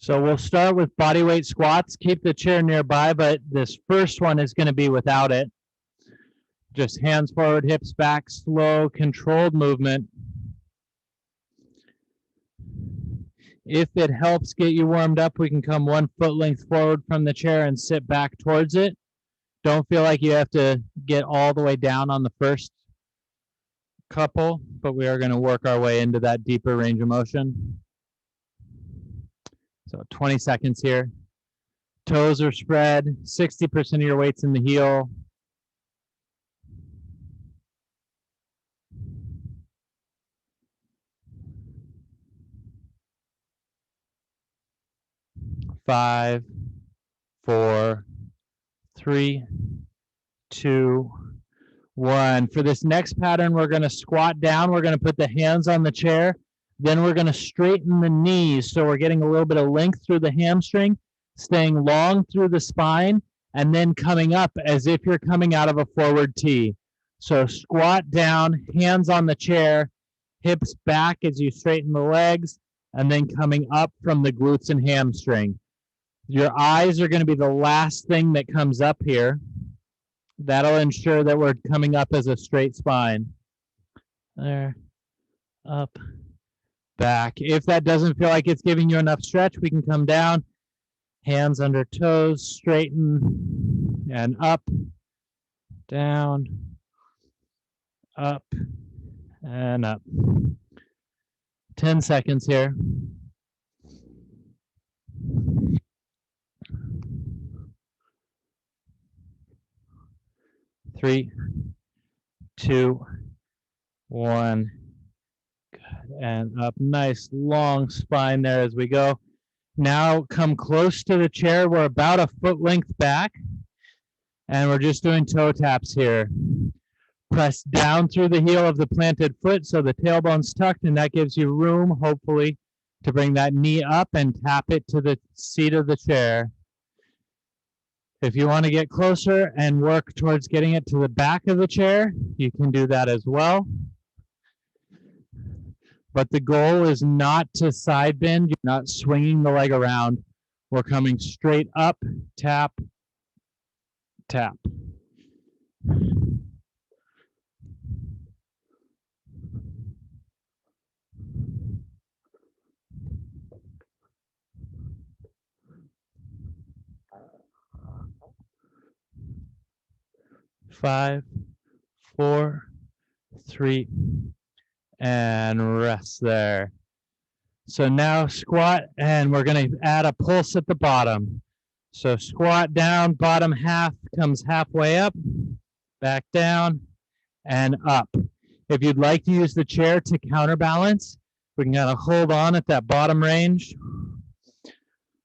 So we'll start with body weight squats. Keep the chair nearby, but this first one is going to be without it. Just hands forward, hips back, slow, controlled movement. If it helps get you warmed up, we can come 1 foot length forward from the chair and sit back towards it. Don't feel like you have to get all the way down on the first couple, but we are going to work our way into that deeper range of motion. So 20 seconds here. Toes are spread, 60% of your weight's in the heel. Five, 4, 3, 2, 1. For this next pattern, we're going to squat down. We're going to put the hands on the chair. Then we're going to straighten the knees. So we're getting a little bit of length through the hamstring, staying long through the spine, and then coming up as if you're coming out of a forward T. So squat down, hands on the chair, hips back as you straighten the legs, and then coming up from the glutes and hamstring. Your eyes are going to be the last thing that comes up here. That'll ensure that we're coming up as a straight spine. There, up, back. If that doesn't feel like it's giving you enough stretch, we can come down, hands under toes, straighten, and up, down, up, and up. 10 seconds here. Three, 2, 1. Good. And up. Nice long spine there as we go. Now come close to the chair. We're about a foot length back. And we're just doing toe taps here. Press down through the heel of the planted foot so the tailbone's tucked, and that gives you room, hopefully, to bring that knee up and tap it to the seat of the chair. If you want to get closer and work towards getting it to the back of the chair, you can do that as well. But the goal is not to side bend. You're not swinging the leg around. We're coming straight up, tap, tap. Five, 4, 3, and rest there. So now squat, and we're going to add a pulse at the bottom. So squat down, bottom half comes halfway up, back down, and up. If you'd like to use the chair to counterbalance, we can kind of hold on at that bottom range.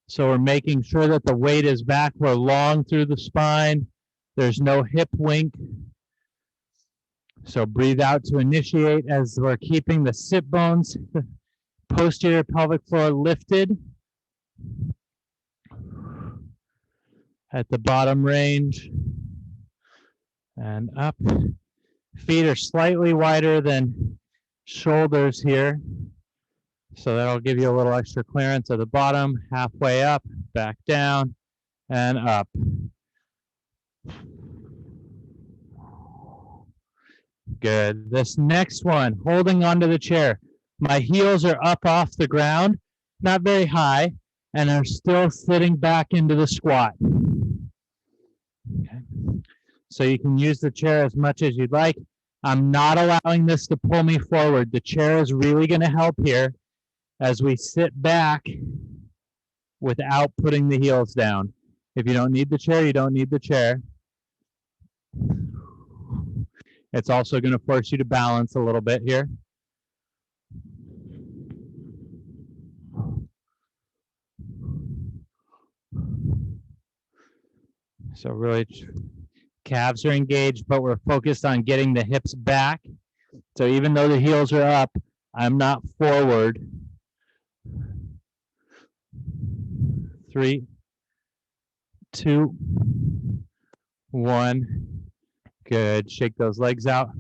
So we're making sure that the weight is back. We're long through the spine. There's no hip wink. So breathe out to initiate as we're keeping the sit bones, the posterior pelvic floor lifted at the bottom range and up. Feet are slightly wider than shoulders here. So that'll give you a little extra clearance at the bottom, halfway up, back down, and up. Good. This next one, holding onto the chair. My heels are up off the ground, not very high, and are still sitting back into the squat. Okay. So you can use the chair as much as you'd like. I'm not allowing this to pull me forward. The chair is really going to help here as we sit back without putting the heels down. If you don't need the chair, you don't need the chair. It's also going to force you to balance a little bit here. So really, calves are engaged, but we're focused on getting the hips back. So even though the heels are up, I'm not forward. 3, 2, 1. Good. Shake those legs out.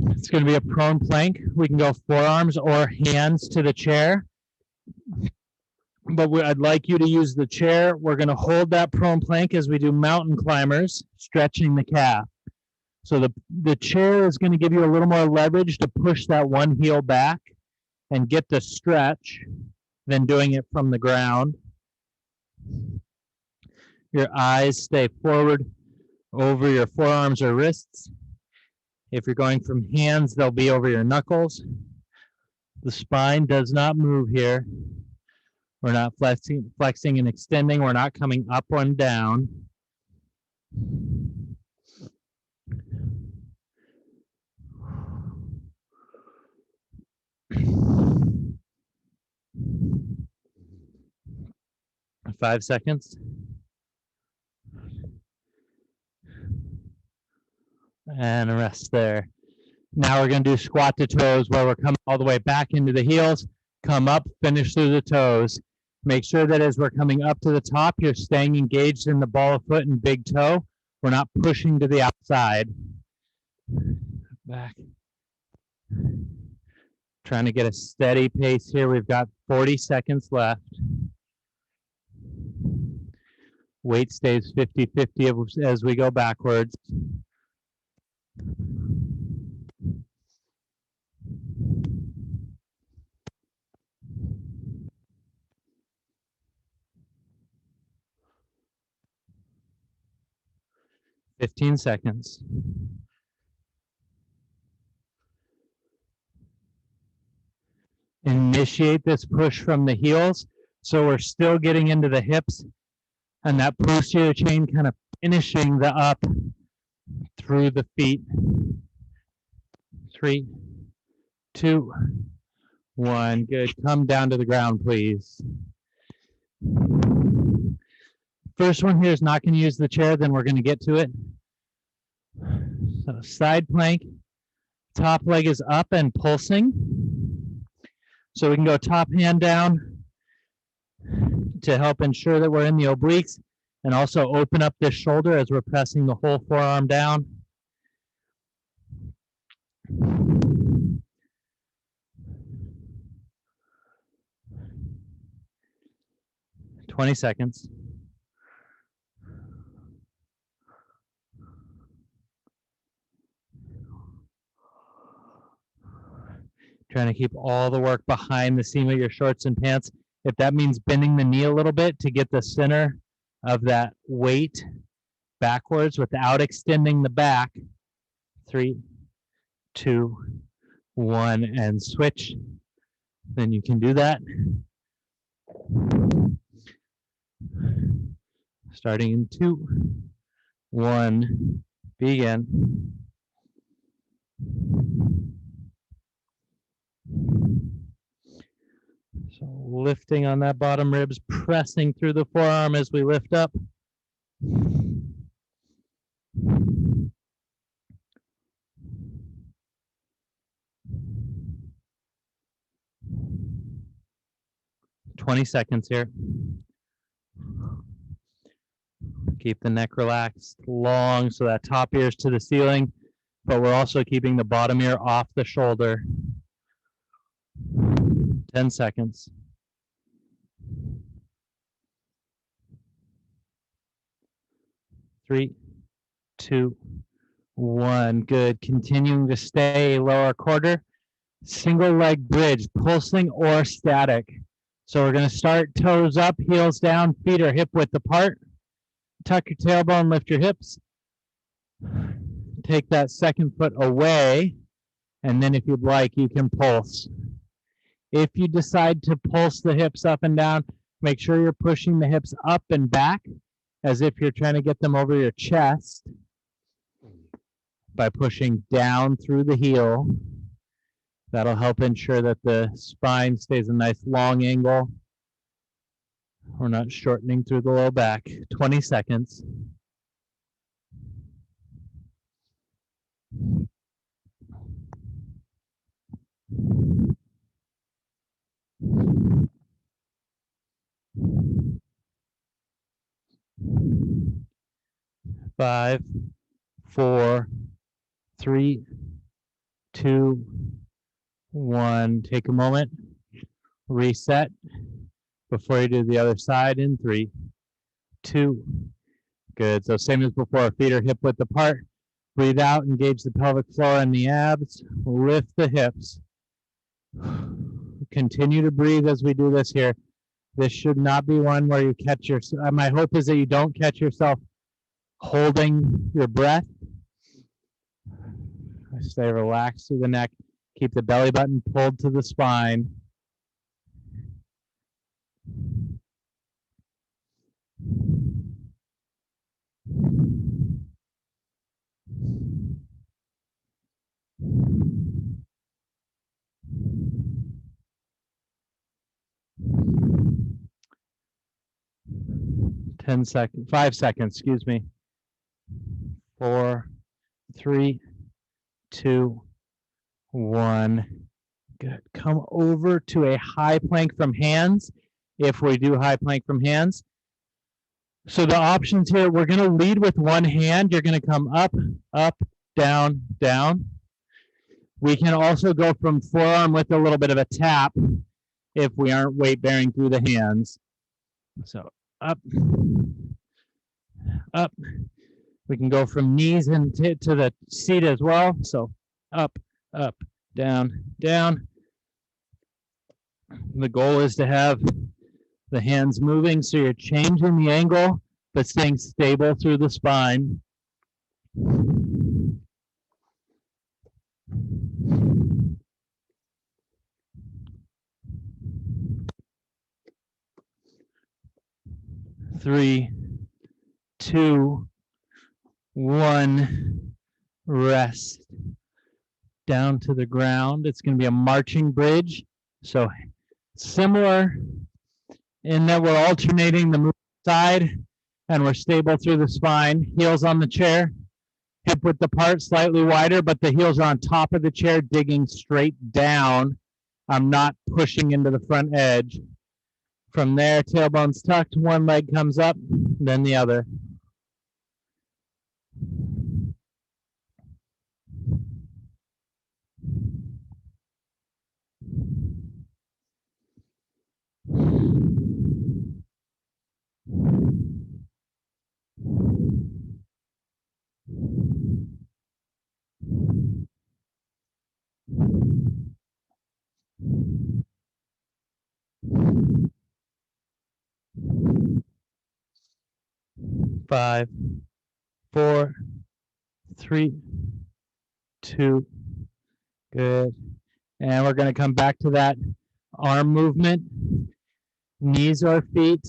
It's going to be a prone plank. We can go forearms or hands to the chair. but I'd like you to use the chair. We're going to hold that prone plank as we do mountain climbers, stretching the calf. So the chair is going to give you a little more leverage to push that one heel back and get the stretch than doing it from the ground. Your eyes stay forward over your forearms or wrists. If you're going from hands, they'll be over your knuckles. The spine does not move here. We're not flexing and extending. We're not coming up and down. Five seconds. And rest there. Now we're going to do squat to toes where we're coming all the way back into the heels, come up, finish through the toes. Make sure that as we're coming up to the top, you're staying engaged in the ball of foot and big toe. We're not pushing to the outside. Back. Trying to get a steady pace here. We've got 40 seconds left. Weight stays 50-50 as we go backwards. Fifteen seconds. Initiate this push from the heels, so we're still getting into the hips and that posterior chain kind of finishing the up through the feet. 3, 2, 1. Good. Come down to the ground, please. First one here is not going to use the chair, then we're going to get to it. So side plank, top leg is up and pulsing. So we can go top hand down to help ensure that we're in the obliques and also open up this shoulder as we're pressing the whole forearm down. Twenty seconds. Trying to keep all the work behind the seam of your shorts and pants. If that means bending the knee a little bit to get the center of that weight backwards without extending the back. 3, 2, 1, and switch. Then you can do that. Starting in 2, 1, begin. So lifting on that bottom ribs, pressing through the forearm as we lift up. Seconds here. Keep the neck relaxed, long, so that top ear is to the ceiling, but we're also keeping the bottom ear off the shoulder. 10 seconds. 3, 2, 1. Good. Continuing to stay lower quarter. Single leg bridge, pulsing or static. So we're going to start toes up, heels down, feet are hip width apart. Tuck your tailbone, lift your hips. Take that second foot away, and then if you'd like, you can pulse. If you decide to pulse the hips up and down, make sure you're pushing the hips up and back as if you're trying to get them over your chest by pushing down through the heel. That'll help ensure that the spine stays a nice long angle. We're not shortening through the low back. 20 seconds. Five, 4, 3, 2, 1. Take a moment. Reset. before you do the other side in 3, 2. Good. So same as before, feet are hip width apart. Breathe out, engage the pelvic floor and the abs. Lift the hips. Continue to breathe as we do this here. This should not be one where you catch yourself. My hope is that you don't catch yourself holding your breath. Stay relaxed through the neck. Keep the belly button pulled to the spine. .10 seconds, 5 seconds, excuse me. 4, 3, 2, 1. Good. Come over to a high plank from hands if we do high plank from hands. So the options here, we're going to lead with one hand. You're going to come up, up, down, down. We can also go from forearm with a little bit of a tap if we aren't weight bearing through the hands. So up, up. We can go from knees into to the seat as well. So up, up, down, down. The goal is to have the hands moving so you're changing the angle but staying stable through the spine. Three, 2, 1, rest. Down to the ground. It's going to be a marching bridge. So similar in that we're alternating the move side and we're stable through the spine. Heels on the chair, hip width apart, slightly wider, but the heels are on top of the chair, digging straight down. I'm not pushing into the front edge. From there, tailbone's tucked, one leg comes up, then the other. Five, 4, 3, 2. Good. And we're going to come back to that arm movement, knees or feet.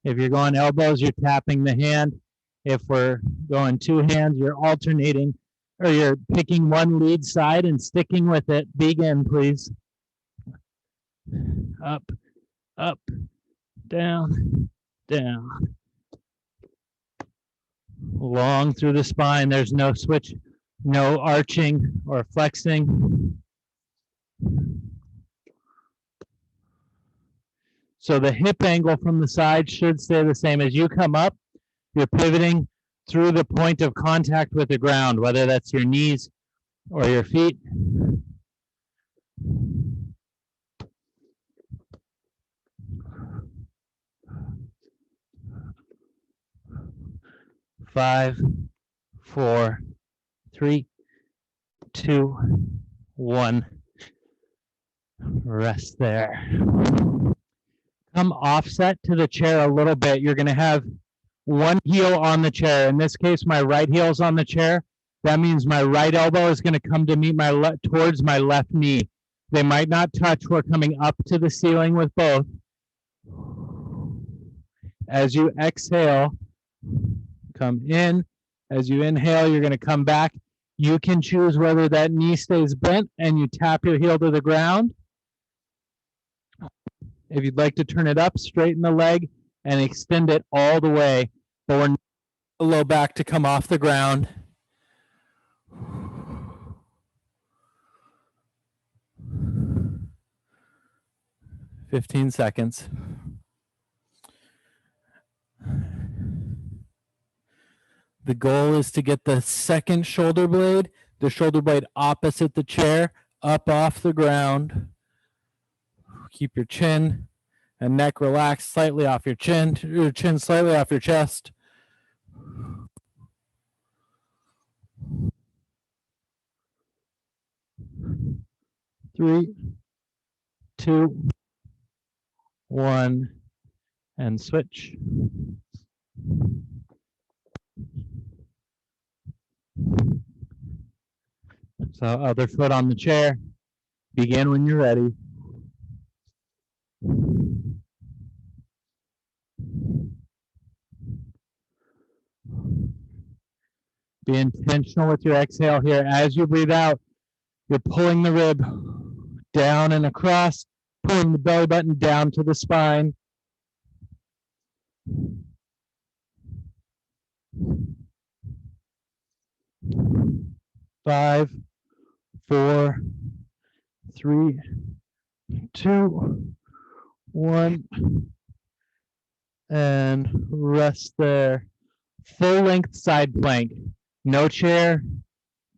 If you're going elbows, you're tapping the hand. If we're going 2 hands, you're alternating, or you're picking one lead side and sticking with it. Begin, please. Up, up, down, down. Long through the spine. There's no switch, no arching or flexing. So the hip angle from the side should stay the same. As you come up, you're pivoting through the point of contact with the ground, whether that's your knees or your feet. Five, 4, 3, 2, 1. Rest there. Come offset to the chair a little bit. You're going to have one heel on the chair. In this case, my right heel is on the chair. That means my right elbow is going to come to meet my towards my left knee. They might not touch. We're coming up to the ceiling with both. As you exhale, come in. As you inhale, you're going to come back. You can choose whether that knee stays bent and you tap your heel to the ground. If you'd like to turn it up, straighten the leg and extend it all the way. But we're not the low back to come off the ground. .15 seconds. The goal is to get the second shoulder blade, the shoulder blade opposite the chair, up off the ground. Keep your chin and neck relaxed slightly off your chin slightly off your chest. Three, two, one, and switch. So other foot on the chair. Begin when you're ready. Be intentional with your exhale here. As you breathe out, you're pulling the rib down and across, pulling the belly button down to the spine. Five, four, three, two, one, and rest there. Full length side plank. No chair,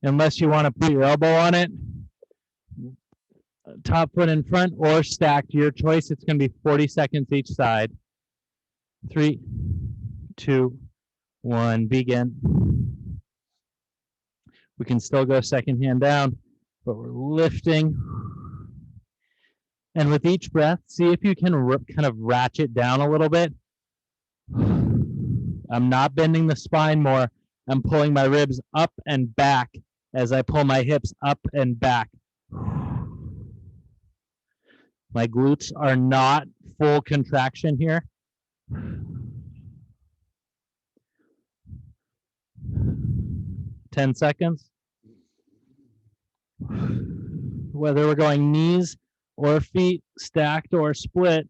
unless you want to put your elbow on it. Top foot in front or stacked, your choice. It's going to be 40 seconds each side. 3, 2, 1, begin. We can still go second hand down, but we're lifting. And with each breath, see if you can kind of ratchet down a little bit. I'm not bending the spine more. I'm pulling my ribs up and back as I pull my hips up and back. My glutes are not full contraction here. 10 seconds. Whether we're going knees or feet, stacked or split.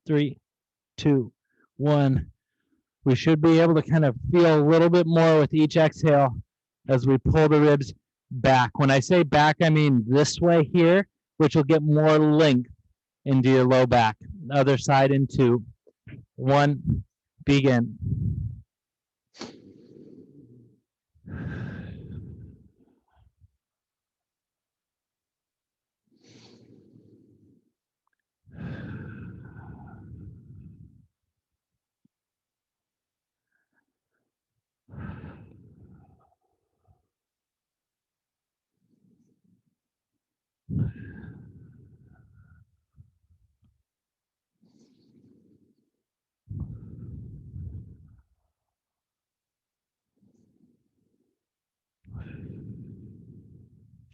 3, 2, 1. We should be able to kind of feel a little bit more with each exhale as we pull the ribs back. When I say back, I mean this way here, which will get more length into your low back. Other side in 2, 1, begin.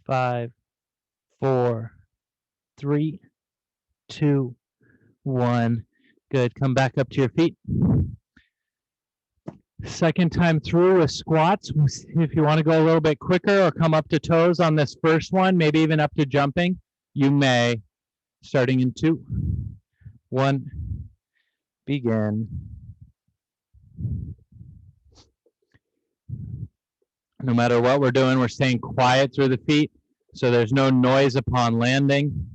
Five, 4, 3, 2, 1. Good. Come back up to your feet. Second time through with squats. If you want to go a little bit quicker or come up to toes on this first one, maybe even up to jumping, you may. Starting in 2, 1, begin. No matter what we're doing, we're staying quiet through the feet, so there's no noise upon landing.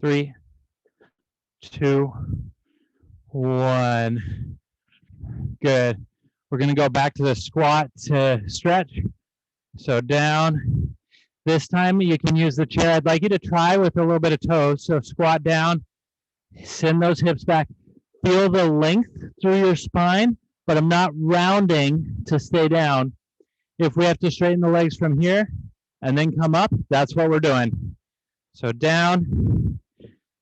Three, 2, 1. Good. We're going to go back to the squat to stretch. So down. This time you can use the chair. I'd like you to try with a little bit of toes. So squat down, send those hips back. Feel the length through your spine, but I'm not rounding to stay down. If we have to straighten the legs from here and then come up, that's what we're doing. So down,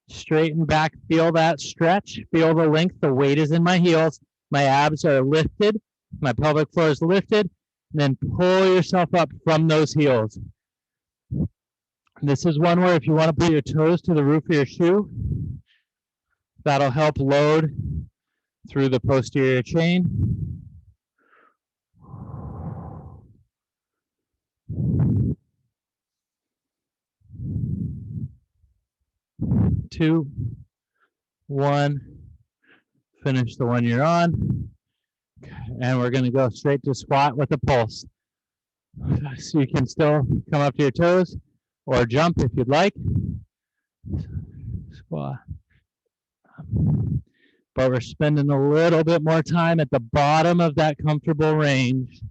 straighten back, feel that stretch, feel the length. The weight is in my heels. My abs are lifted. My pelvic floor is lifted. And then pull yourself up from those heels. This is one where if you want to put your toes to the roof of your shoe, that'll help load through the posterior chain. Two, 1. Finish the one you're on. And we're going to go straight to squat with a pulse. So you can still come up to your toes or jump if you'd like. Squat. But we're spending a little bit more time at the bottom of that comfortable range.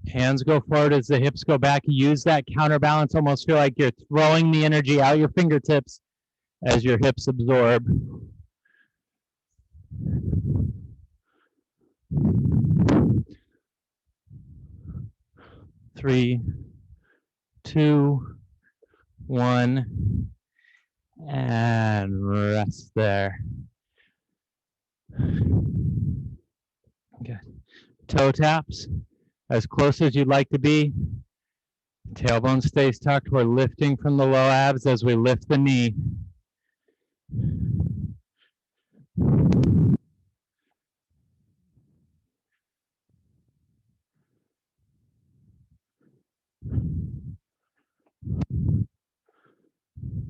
Hands go forward as the hips go back. Use that counterbalance. Almost feel like you're throwing the energy out your fingertips as your hips absorb. Three, two, one, and rest there. Good. Toe taps as close as you'd like to be. Tailbone stays tucked. We're lifting from the low abs as we lift the knee.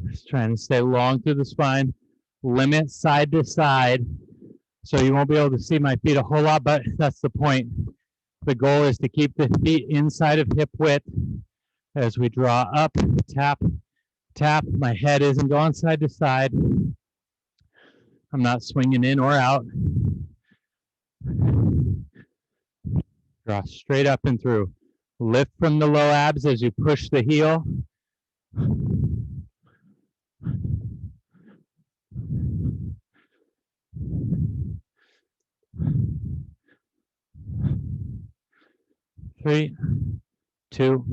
Just trying to stay long through the spine. Limit side to side. So you won't be able to see my feet a whole lot, but that's the point. The goal is to keep the feet inside of hip width as we draw up, tap, tap. My head isn't going side to side. I'm not swinging in or out. Draw straight up and through. Lift from the low abs as you push the heel. Three, two,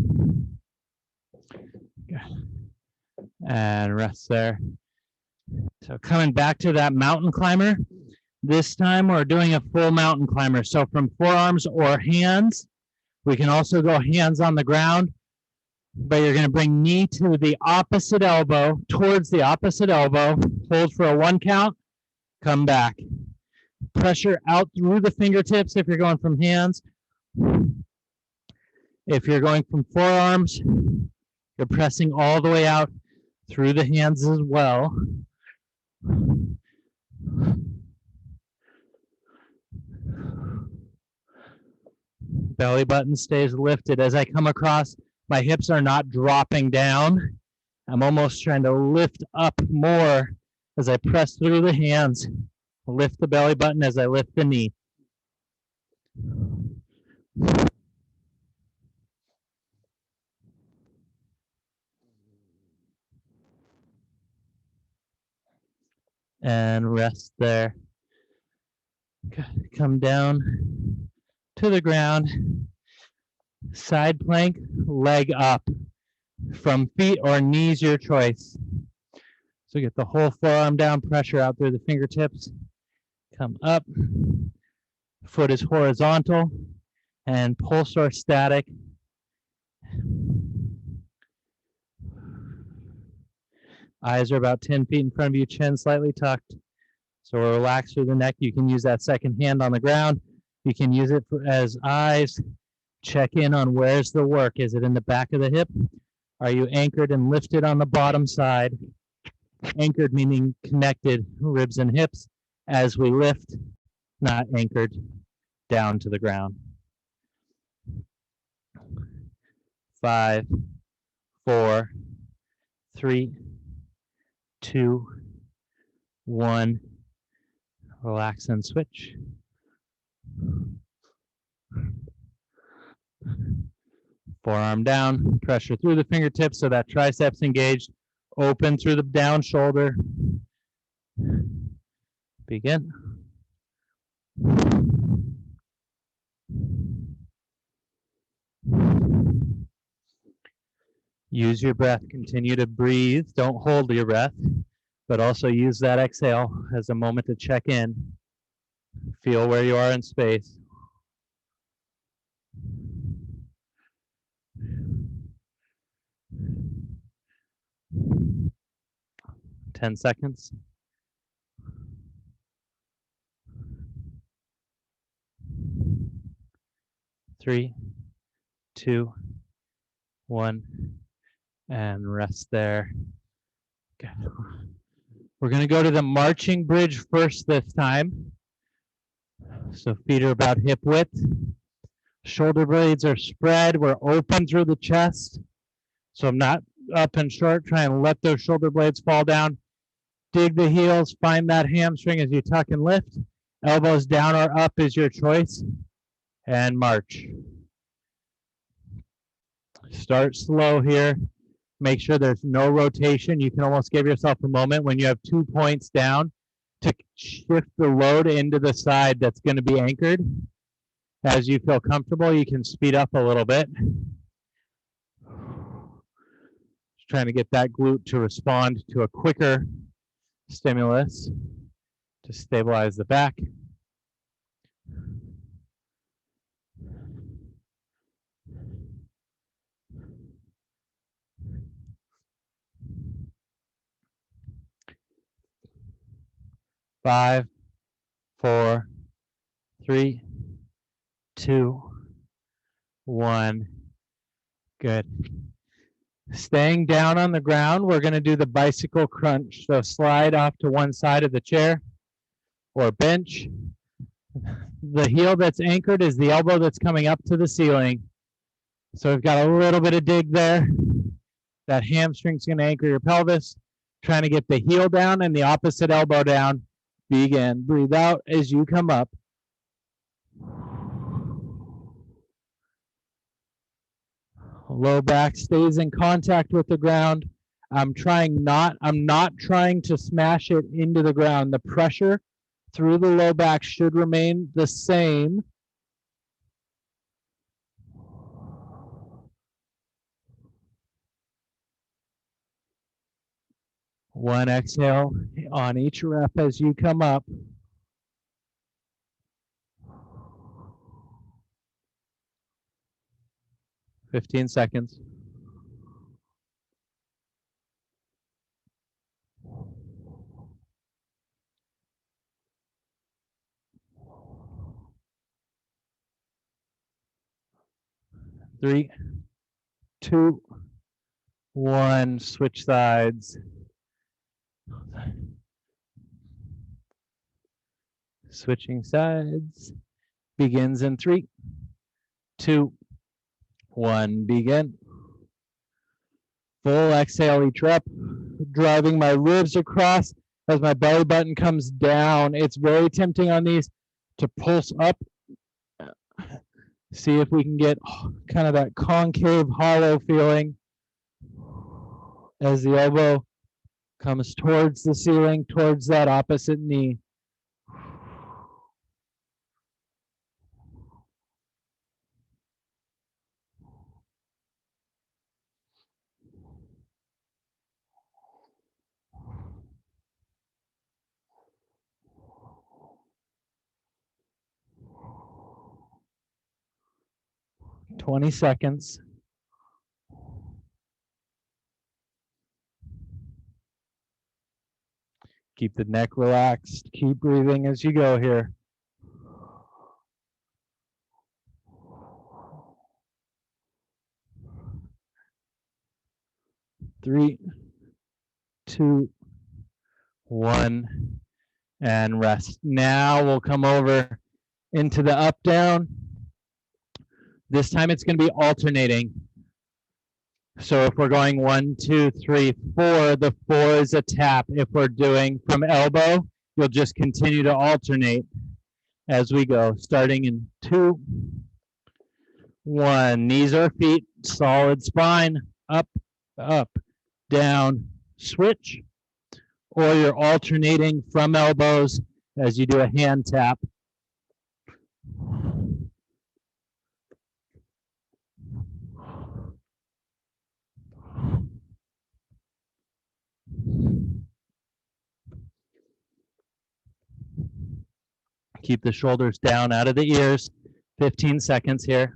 and rest there. So coming back to that mountain climber, this time we're doing a full mountain climber. So from forearms or hands, we can also go hands on the ground, but you're going to bring knee to the opposite elbow, towards the opposite elbow, hold for a 1 count, come back. Pressure out through the fingertips if you're going from hands. If you're going from forearms, you're pressing all the way out through the hands as well. Belly button stays lifted. As I come across, my hips are not dropping down. I'm almost trying to lift up more as I press through the hands. Lift the belly button as I lift the knee. And rest there. Come down to the ground. Side plank, leg up. From feet or knees, your choice. So get the whole forearm down, pressure out through the fingertips. Come up. Foot is horizontal and pulse or static. Eyes are about 10 feet in front of you, chin slightly tucked. So relax through the neck. You can use that second hand on the ground. You can use it as eyes. Check in on where's the work. Is it in the back of the hip? Are you anchored and lifted on the bottom side? Anchored meaning connected, ribs and hips. As we lift, not anchored down to the ground. 5, 4, 3, 2, 1. Relax and switch. Forearm down, pressure through the fingertips so that triceps engaged. Open through the down shoulder. Begin. Use your breath. Continue to breathe. Don't hold your breath, but also use that exhale as a moment to check in. Feel where you are in space. Ten seconds. 3, 2, 1, and rest there. Good. We're going to go to the marching bridge first this time. So feet are about hip width. Shoulder blades are spread. We're open through the chest. So I'm not up and short. Try and let those shoulder blades fall down. Dig the heels. Find that hamstring as you tuck and lift. Elbows down or up is your choice. And march. Start slow here. Make sure there's no rotation. You can almost give yourself a moment when you have 2 points down to shift the load into the side that's going to be anchored. As you feel comfortable, you can speed up a little bit. Just trying to get that glute to respond to a quicker stimulus to stabilize the back. Five, 4, 3, 2, 1. Good. Staying down on the ground, we're going to do the bicycle crunch. So slide off to one side of the chair or bench. The heel that's anchored is the elbow that's coming up to the ceiling. So we've got a little bit of dig there. That hamstring's going to anchor your pelvis. Trying to get the heel down and the opposite elbow down. Begin. Breathe out as you come up. Low back stays in contact with the ground. I'm not trying to smash it into the ground. The pressure through the low back should remain the same. One exhale on each rep as you come up. Fifteen seconds. Three, 2, 1. Switch sides. Switching sides. Begins in 3, 2, 1. Begin. Full exhale each rep. Driving my ribs across as my belly button comes down. It's very tempting on these to pulse up. See if we can get kind of that concave, hollow feeling as the elbow comes towards the ceiling, towards that opposite knee. "20 seconds. Keep the neck relaxed. Keep breathing as you go here. Three, 2, 1, and rest. Now we'll come over into the up down. This time it's going to be alternating. So if we're going 1, 2, 3, 4, the 4 is a tap. If we're doing from elbow, you'll just continue to alternate as we go, starting in 2, 1. Knees or feet, solid spine, up, up, down, switch. Or you're alternating from elbows as you do a hand tap. Keep the shoulders down out of the ears. 15 seconds here.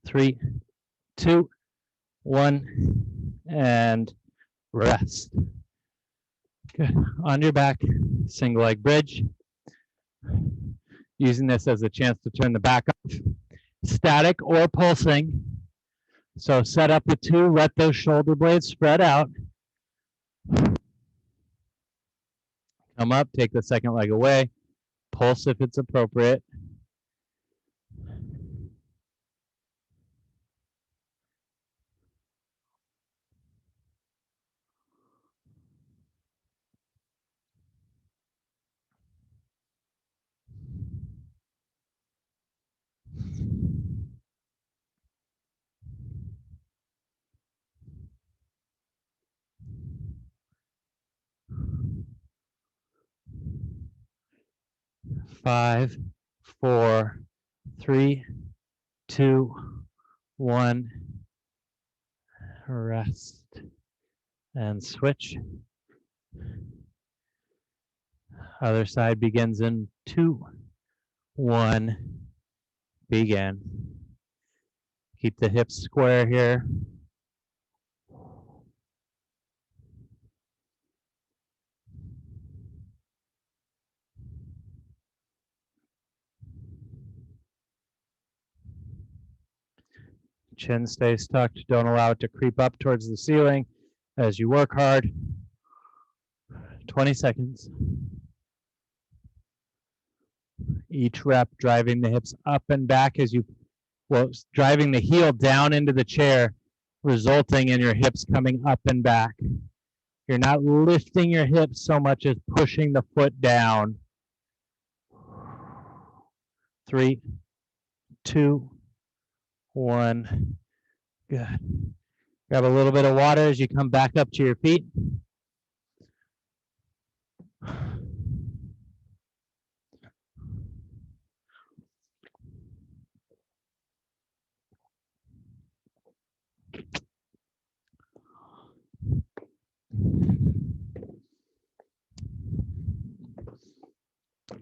Three, 2, 1, and rest. Good. On your back, single leg bridge. Using this as a chance to turn the back off. Static or pulsing. So set up with 2, let those shoulder blades spread out. Come up, take the second leg away. Pulse if it's appropriate. Five, 4, 3, 2, 1. Rest and switch. Other side begins in 2, 1. Begin. Keep the hips square here. Chin stays tucked. Don't allow it to creep up towards the ceiling as you work hard. 20 seconds. Each rep driving the hips up and back as you, driving the heel down into the chair, resulting in your hips coming up and back. You're not lifting your hips so much as pushing the foot down. 3, 2, 1. Good. Grab a little bit of water as you come back up to your feet.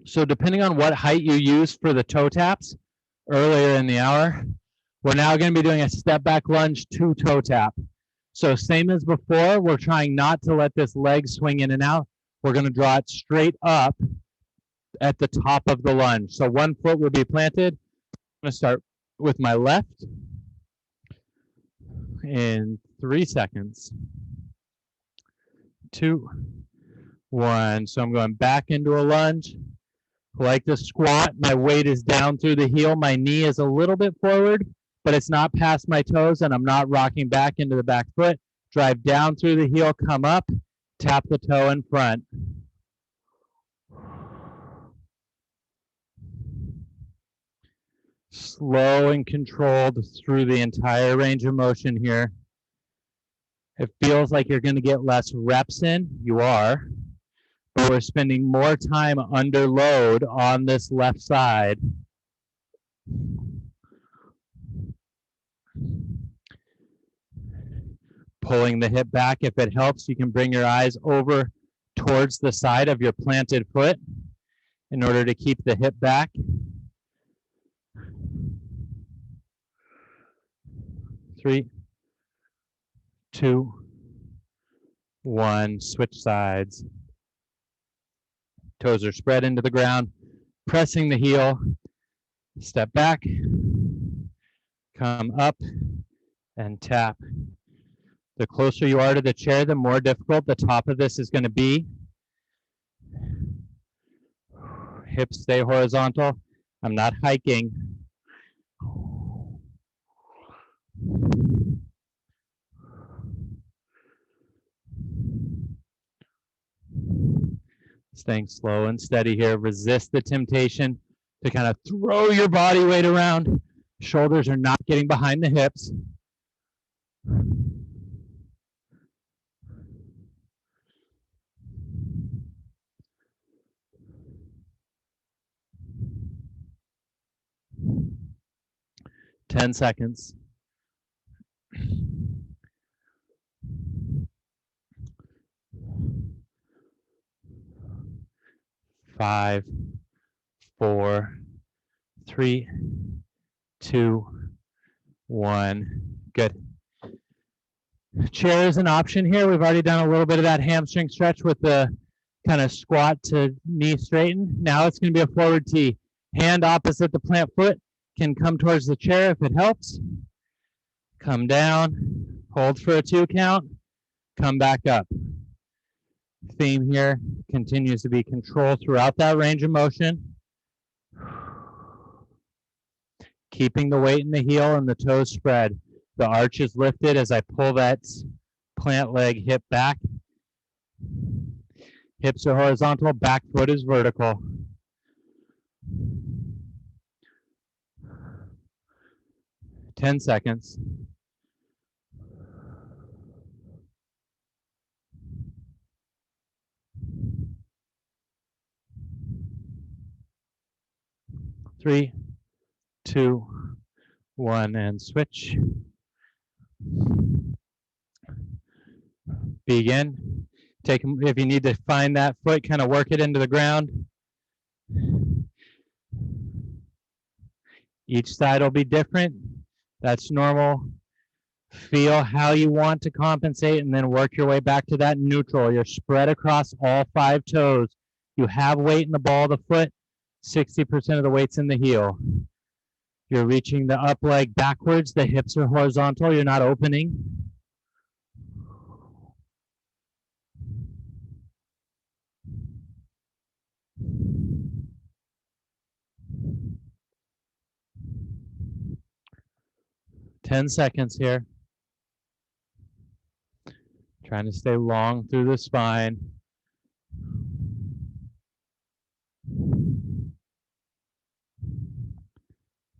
So depending on what height you use for the toe taps earlier in the hour, we're now going to be doing a step back lunge to toe tap. So same as before, we're trying not to let this leg swing in and out. We're going to draw it straight up at the top of the lunge. So one foot will be planted. I'm going to start with my left in 3 seconds. 2, 1. So I'm going back into a lunge. Like the squat, my weight is down through the heel. My knee is a little bit forward, but it's not past my toes, and I'm not rocking back into the back foot. Drive down through the heel, come up, tap the toe in front. Slow and controlled through the entire range of motion here. It feels like you're going to get less reps in. You are. But we're spending more time under load on this left side. Pulling the hip back. If it helps, you can bring your eyes over towards the side of your planted foot in order to keep the hip back. 3, 2, 1. Switch sides. Toes are spread into the ground, pressing the heel. Step back, come up, and tap. The closer you are to the chair, the more difficult the top of this is going to be. Hips stay horizontal. I'm not hiking. Staying slow and steady here. Resist the temptation to kind of throw your body weight around. Shoulders are not getting behind the hips. Ten seconds. 5, 4, 3, 2, 1. Good. Chair is an option here. We've already done a little bit of that hamstring stretch with the kind of squat to knee straighten. Now it's going to be a forward T. Hand opposite the plant foot can come towards the chair if it helps. Come down, hold for a 2 count, come back up. Theme here continues to be control throughout that range of motion. Keeping the weight in the heel and the toes spread. The arch is lifted as I pull that plant leg hip back. Hips are horizontal, back foot is vertical. Ten seconds. Three, 2, 1, and switch. Begin. Take, if you need to find that foot, kind of work it into the ground. Each side will be different. That's normal. Feel how you want to compensate and then work your way back to that neutral. You're spread across all 5 toes. You have weight in the ball of the foot. 60% of the weight's in the heel. You're reaching the up leg backwards. The hips are horizontal. You're not opening. Ten seconds here. Trying to stay long through the spine.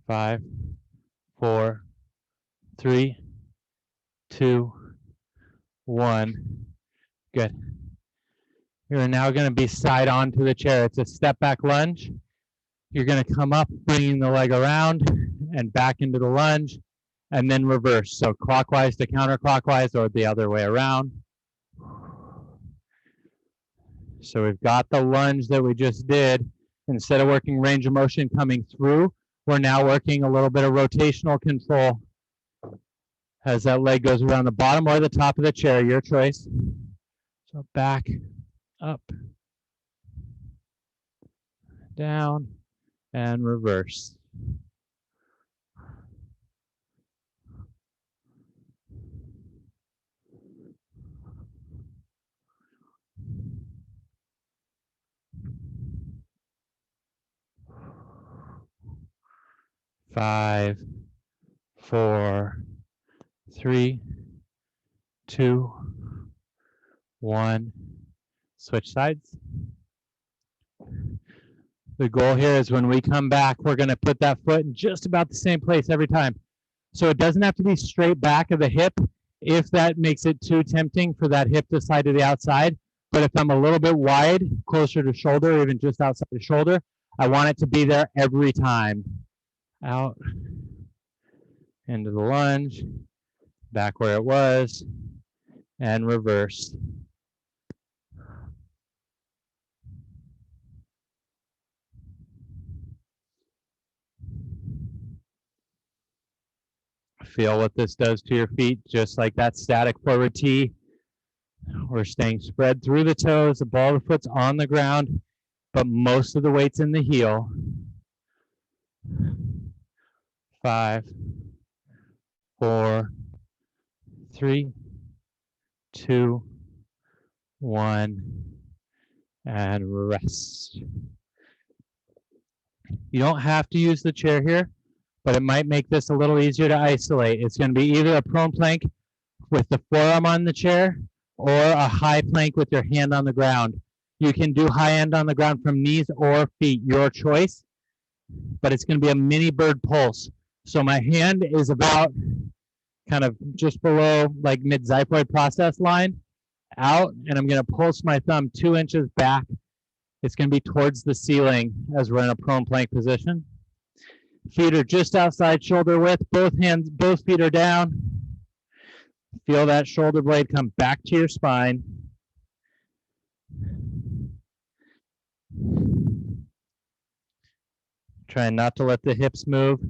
5, 4, 3, 2, 1. Good. You're now going to be side on to the chair. It's a step back lunge. You're going to come up, bringing the leg around and back into the lunge, and then reverse. So clockwise to counterclockwise or the other way around. So we've got the lunge that we just did. Instead of working range of motion coming through, we're now working a little bit of rotational control as that leg goes around the bottom or the top of the chair, your choice. So back, up, down, and reverse. Five, 4, 3, 2, 1. Switch sides. The goal here is when we come back, we're going to put that foot in just about the same place every time. So it doesn't have to be straight back of the hip if that makes it too tempting for that hip to slide to the outside. But if I'm a little bit wide, closer to shoulder, or even just outside the shoulder, I want it to be there every time. Out, into the lunge, back where it was, and reverse. Feel what this does to your feet, just like that static forward T. We're staying spread through the toes, the ball of the foot's on the ground, but most of the weight's in the heel. 5, 4, 3, 2, 1, and rest. You don't have to use the chair here, but it might make this a little easier to isolate. It's going to be either a prone plank with the forearm on the chair or a high plank with your hand on the ground. You can do high end on the ground from knees or feet, your choice, but it's going to be a mini bird pulse. So my hand is about kind of just below like mid-xiphoid process line out, and I'm going to pulse my thumb 2 inches back. It's going to be towards the ceiling as we're in a prone plank position. Feet are just outside shoulder width. Both feet are down. Feel that shoulder blade come back to your spine. Trying not to let the hips move.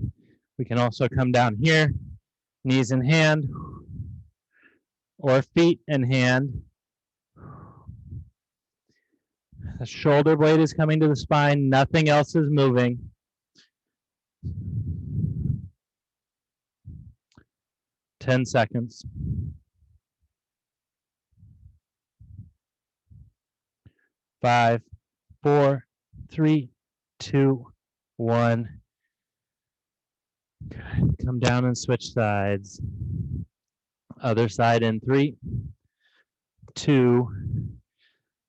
We can also come down here, knees in hand, or feet and hand. The shoulder blade is coming to the spine. Nothing else is moving. Ten seconds. 5, 4, 3, 2, 1. Good. Come down and switch sides. Other side in 3, 2,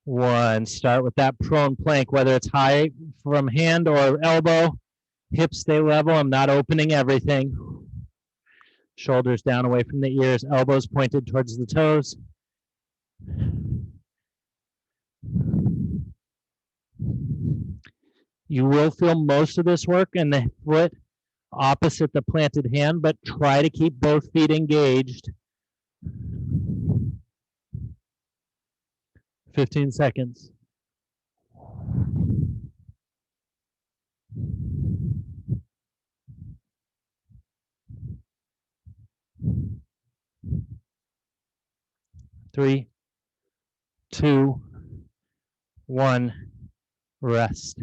1. Start with that prone plank, whether it's high from hand or elbow. Hips stay level. I'm not opening everything. Shoulders down away from the ears, elbows pointed towards the toes. You will feel most of this work in the foot opposite the planted hand, but try to keep both feet engaged. 15 seconds. Three, 2, 1. Rest.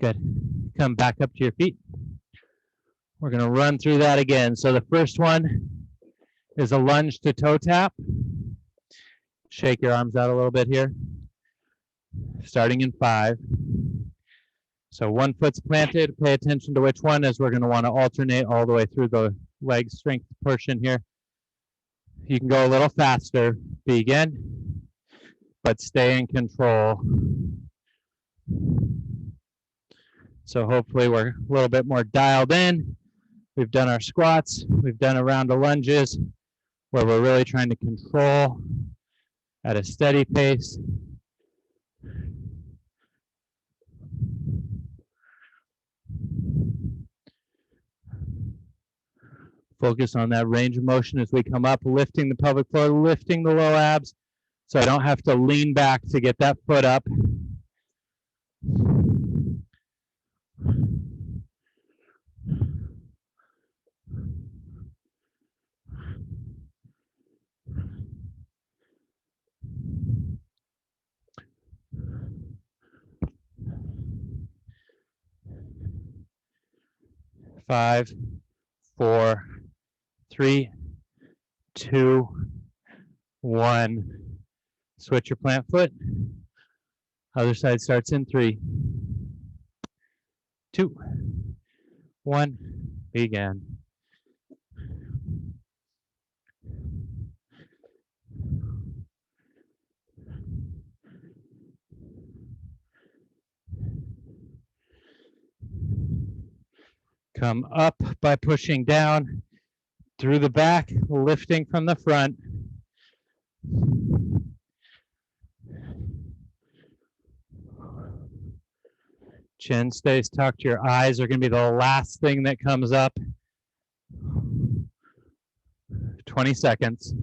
Good. Come back up to your feet. We're going to run through that again. So the first one is a lunge to toe tap. Shake your arms out a little bit here. Starting in 5. So one foot's planted. Pay attention to which one, as we're going to want to alternate all the way through the leg strength portion here. You can go a little faster. Begin, but stay in control. So hopefully we're a little bit more dialed in. We've done our squats. We've done a round of lunges where we're really trying to control at a steady pace. Focus on that range of motion as we come up, lifting the pelvic floor, lifting the low abs, so I don't have to lean back to get that foot up. Five, 4, 3, 2, 1. Switch your plant foot. Other side starts in 3, 2, 1. Begin. Come up by pushing down through the back, lifting from the front. Chin stays tucked. Your eyes are going to be the last thing that comes up. 20 seconds.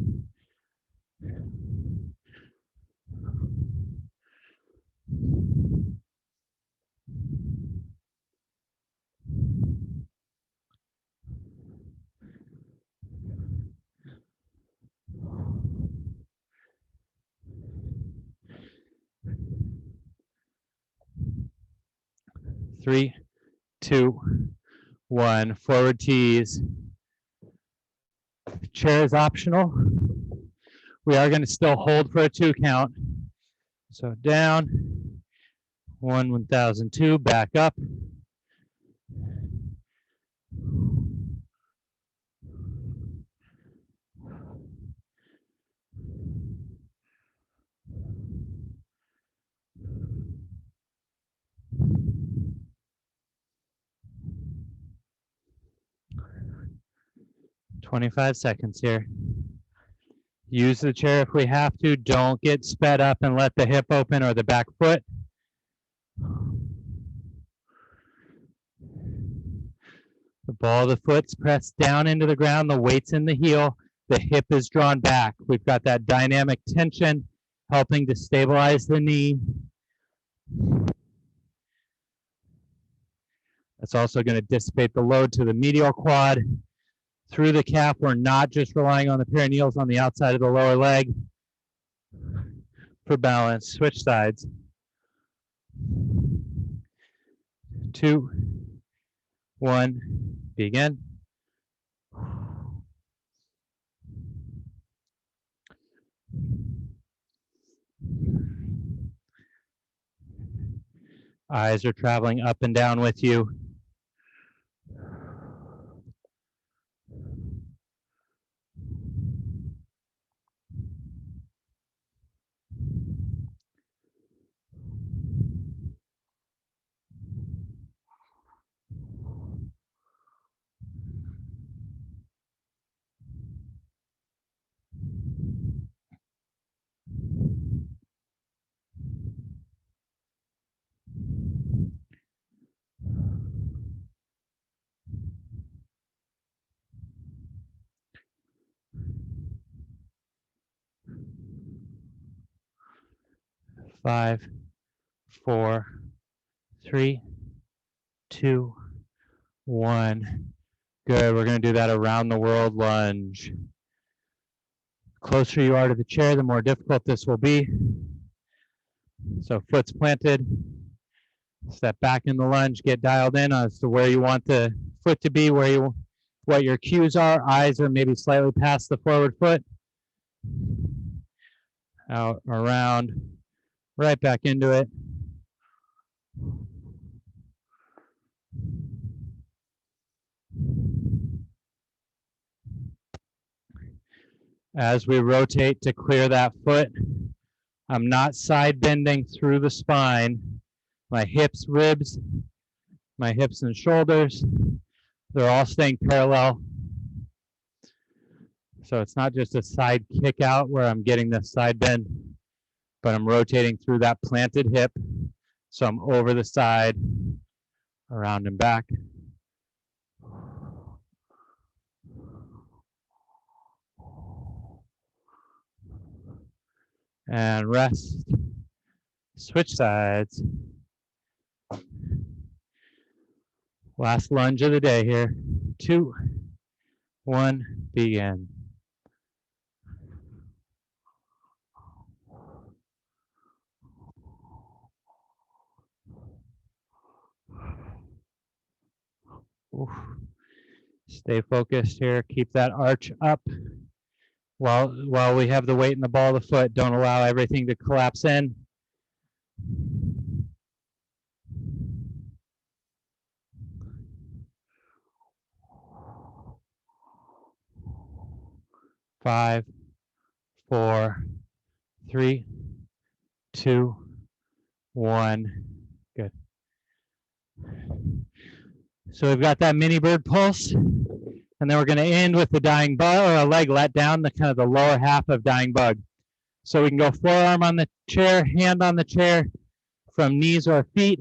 Three, 2, 1. Forward tees. Chair is optional. We are going to still hold for a 2 count. So down, 1,002, back up. "25 seconds here. Use the chair if we have to. Don't get sped up and let the hip open or the back foot. The ball of the foot's pressed down into the ground. The weight's in the heel. The hip is drawn back. We've got that dynamic tension helping to stabilize the knee. That's also going to dissipate the load to the medial quad. through the calf. We're not just relying on the perineals on the outside of the lower leg for balance. Switch sides. 2, 1, begin. Eyes are traveling up and down with you. Five, 4, 3, 2, 1. Good. We're going to do that around the world lunge. Closer you are to the chair, the more difficult this will be. So foot's planted. Step back in the lunge. Get dialed in as to where you want the foot to be, what your cues are. Eyes are maybe slightly past the forward foot. Out, around, right back into it. As we rotate to clear that foot, I'm not side bending through the spine. My hips, ribs, my hips and shoulders, they're all staying parallel. So it's not just a side kick out where I'm getting this side bend, but I'm rotating through that planted hip. So I'm over the side, around and back. And rest. Switch sides. Last lunge of the day here. 2, 1, begin. Oof. Stay focused here. Keep that arch up. While we have the weight in the ball of the foot, don't allow everything to collapse in. Five, 4, 3, 2, 1. Good. So we've got that mini bird pulse, and then we're going to end with the dying bug, or a leg let down, the kind of the lower half of dying bug. So we can go forearm on the chair, hand on the chair, from knees or feet,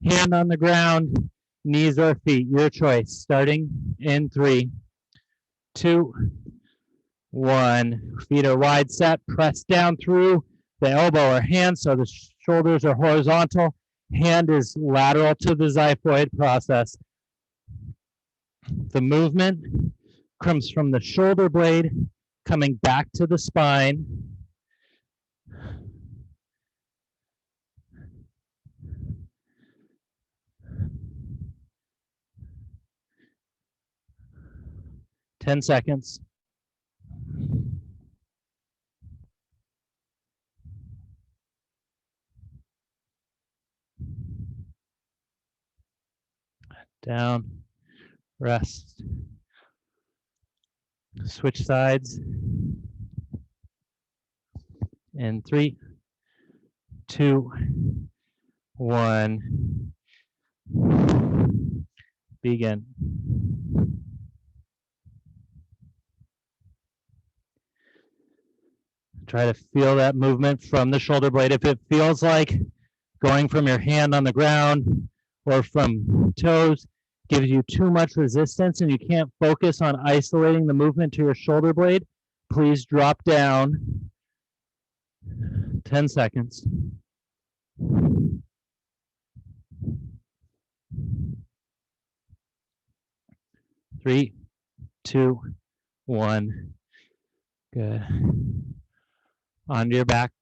hand on the ground, knees or feet, your choice. Starting in 3, 2, 1. Feet are wide set, press down through the elbow or hand so the shoulders are horizontal. Hand is lateral to the xiphoid process. The movement comes from the shoulder blade coming back to the spine. Ten seconds. Down, rest. Switch sides. In 3, 2, 1. Begin. Try to feel that movement from the shoulder blade. If it feels like going from your hand on the ground or from toes gives you too much resistance and you can't focus on isolating the movement to your shoulder blade, please drop down. 10 seconds. 3, 2, 1. Good. Onto your back.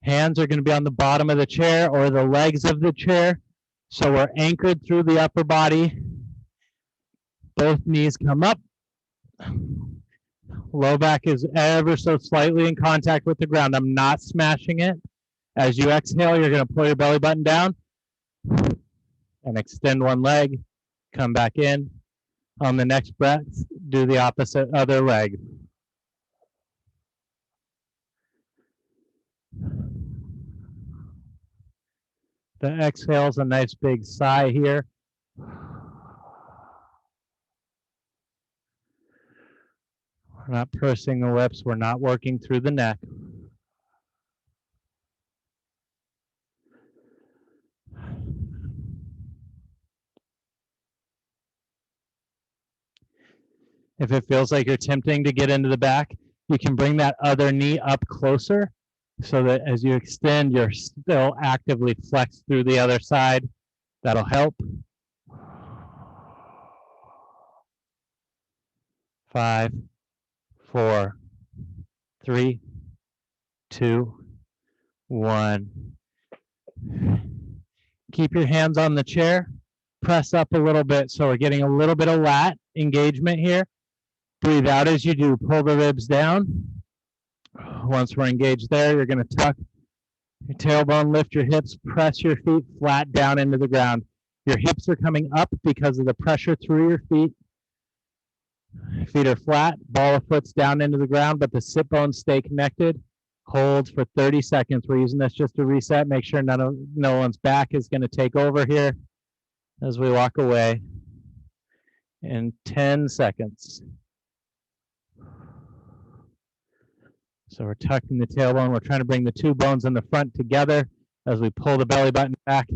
Hands are going to be on the bottom of the chair or the legs of the chair. So we're anchored through the upper body. Both knees come up. Low back is ever so slightly in contact with the ground. I'm not smashing it. As you exhale, you're going to pull your belly button down and extend one leg. Come back in. On the next breath, do the opposite other leg. The exhale is a nice big sigh here. We're not pursing the lips. We're not working through the neck. If it feels like you're attempting to get into the back, you can bring that other knee up closer so that as you extend, you're still actively flexed through the other side. That'll help. 5, 4, 3, 2, 1. Keep your hands on the chair. Press up a little bit so we're getting a little bit of lat engagement here. Breathe out as you do. Pull the ribs down. Once we're engaged there, you're going to tuck your tailbone, lift your hips, press your feet flat down into the ground. Your hips are coming up because of the pressure through your feet. Feet are flat, ball of foot's down into the ground, but the sit bones stay connected. Hold for 30 seconds. We're using this just to reset. Make sure no one's back is going to take over here as we walk away in 10 seconds. So we're tucking the tailbone. We're trying to bring the two bones in the front together as we pull the belly button back.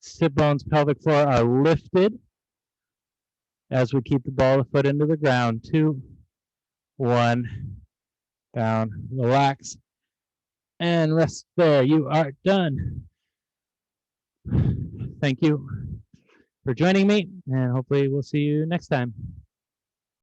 Sit bones, pelvic floor are lifted as we keep the ball of foot into the ground. 2, 1, down, relax, and rest there. You are done. Thank you for joining me, and hopefully we'll see you next time.